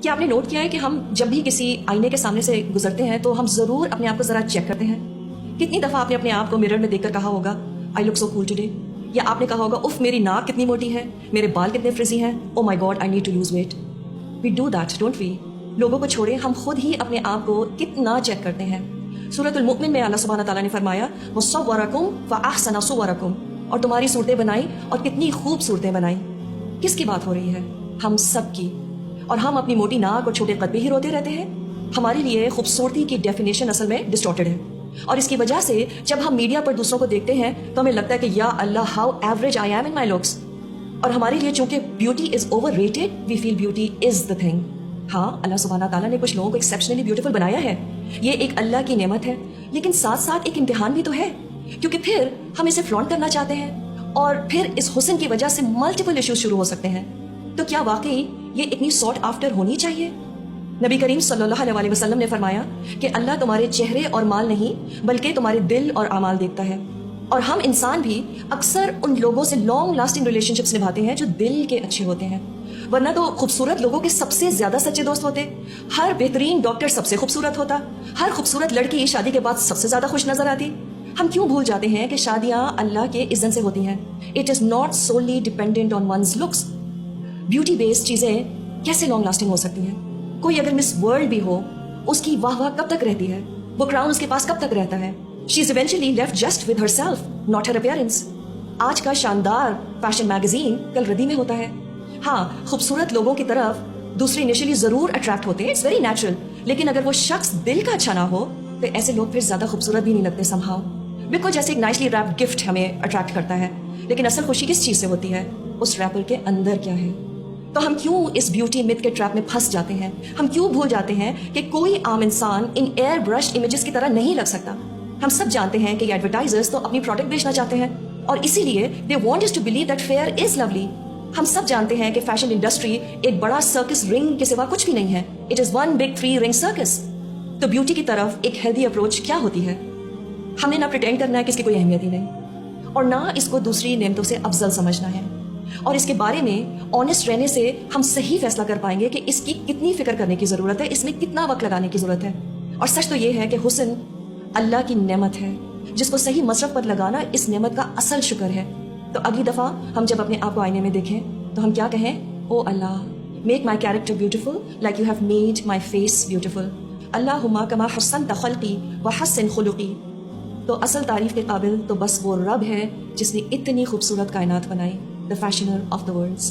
کیا آپ نے نوٹ کیا ہے کہ ہم جب بھی کسی آئینے کے سامنے سے گزرتے ہیں تو ہم ضرور اپنے آپ کو ذرا چیک کرتے ہیں؟ کتنی دفعہ آپ نے اپنے آپ کو مرر میں دیکھ کر کہا ہوگا آئی لک سو کول ٹوڈے، یا آپ نے کہا ہوگا اف میری ناک کتنی موٹی ہے، میرے بال کتنے فریزی ہیں، oh my god I need to lose weight. We do that don't we? لوگوں کو چھوڑے ہم خود ہی اپنے آپ کو کتنا چیک کرتے ہیں. سورۃ المؤمن میں اللہ سبحانہ تعالیٰ نے فرمایا وَصَوَّرَكُمْ فَأَحْسَنَ صُوَرَكُمْ، اور تمہاری صورتیں بنائی اور کتنی خوب صورتیں بنائی. کس کی بات ہو رہی ہے؟ ہم سب کی. اور ہم اپنی موٹی ناک اور چھوٹے قد پہ ہی روتے رہتے ہیں. ہمارے لیے خوبصورتی کی ڈیفینیشن اصل میں ڈسٹورٹڈ ہے، اور اس کی وجہ سے جب ہم میڈیا پر دوسروں کو دیکھتے ہیں تو ہمیں لگتا ہے کہ یا اللہ how average I am in my looks. اور ہمارے لیے چونکہ beauty is overrated, we feel beauty is the thing. ہاں، اللہ سبحانہ تعالیٰ نے کچھ لوگوں کو ایکسیپشنلی بیوٹیفل بنایا ہے، یہ ایک اللہ کی نعمت ہے، لیکن ساتھ ساتھ ایک امتحان بھی تو ہے، کیونکہ پھر ہم اسے فلانٹ کرنا چاہتے ہیں اور پھر اس حسن کی وجہ سے ملٹیپل ایشوز شروع ہو سکتے ہیں. تو کیا واقعی یہ اتنی ساٹ آفٹر ہونی چاہیے؟ نبی کریم صلی اللہ علیہ وسلم نے فرمایا کہ اللہ تمہارے چہرے اور مال نہیں بلکہ تمہارے دل اور اعمال دیکھتا ہے. اور ہم انسان بھی اکثر ان لوگوں سے لانگ لاسٹنگ ریلیشن شپس نبھاتے ہیں جو دل کے اچھے ہوتے ہیں، ورنہ تو خوبصورت لوگوں کے سب سے زیادہ سچے دوست ہوتے. ہر بہترین ڈاکٹر سب سے خوبصورت ہوتا، ہر خوبصورت لڑکی شادی کے بعد سب سے زیادہ خوش نظر آتی. ہم کیوں بھول جاتے ہیں کہ شادیاں اللہ کے اذن سے ہوتی ہیں؟ It is not solely dependent on one's looks. Beauty based چیزیں کیسے لانگ لاسٹنگ ہو سکتی ہیں؟ کوئی اگر مس ورلڈ بھی ہو، اس کی واہ واہ کب تک رہتی ہے؟ وہ کراؤن اس کے پاس کب تک رہتا ہے؟ She is eventually left just with herself, not her appearance. آج کا شاندار فیشن میگزین کل ردی میں ہوتا ہے. ہاں، خوبصورت لوگوں کی طرف دوسرے انیشلی ضرور اٹریکٹ ہوتے ہیں، اٹس ویری نیچرل، لیکن اگر وہ شخص دل کا اچھا نہ ہو تو ایسے لوگ پھر زیادہ خوبصورت بھی نہیں لگتے somehow. بالکل جیسے ایک نائسلی ریپڈ گفٹ ہمیں اٹریکٹ کرتا ہے، لیکن اصل خوشی کس چیز سے ہوتی ہے؟ اس ریپر کے اندر کیا ہے؟ تو ہم کیوں اس بیوٹی مت کے ٹریپ میں پھنس جاتے ہیں؟ ہم کیوں بھول جاتے ہیں کہ کوئی عام انسان ان ایئر برش امیجز کی طرح نہیں لگ سکتا؟ ہم سب جانتے ہیں کہ ایڈورٹائزرز تو اپنی پروڈکٹ بیچنا چاہتے ہیں، اور اسی لیے they want us to believe that fair is lovely. ہم سب جانتے ہیں کہ فیشن انڈسٹری ایک بڑا سرکس رنگ کے سوا کچھ بھی نہیں ہے. اٹ از ون بگ 3 رنگ سرکس. تو بیوٹی کی طرف ایک ہیلدی اپروچ کیا ہوتی ہے؟ ہمیں نہ پریٹینڈ کرنا ہے کہ اس کی کوئی اہمیت ہی نہیں، اور نہ اس کو دوسری نعمتوں سے افضل سمجھنا ہے. اور اس کے بارے میں آنیسٹ رہنے سے ہم صحیح فیصلہ کر پائیں گے کہ اس کی کتنی فکر کرنے کی ضرورت ہے، اس میں کتنا وقت لگانے کی ضرورت ہے. اور سچ تو یہ ہے کہ حسن اللہ کی نعمت ہے، جس کو صحیح مصرف پر لگانا اس نعمت کا اصل شکر ہے. تو اگلی دفعہ ہم جب اپنے آپ کو آئینے میں دیکھیں تو ہم کیا کہیں؟ او اللہ، make my character beautiful like you have made my face beautiful. اللہم کما حسنت خلقی وحسن خلقی. تو اصل تعریف کے قابل تو بس وہ رب ہے جس نے اتنی خوبصورت کائنات بنائی، the fashioner of the worlds.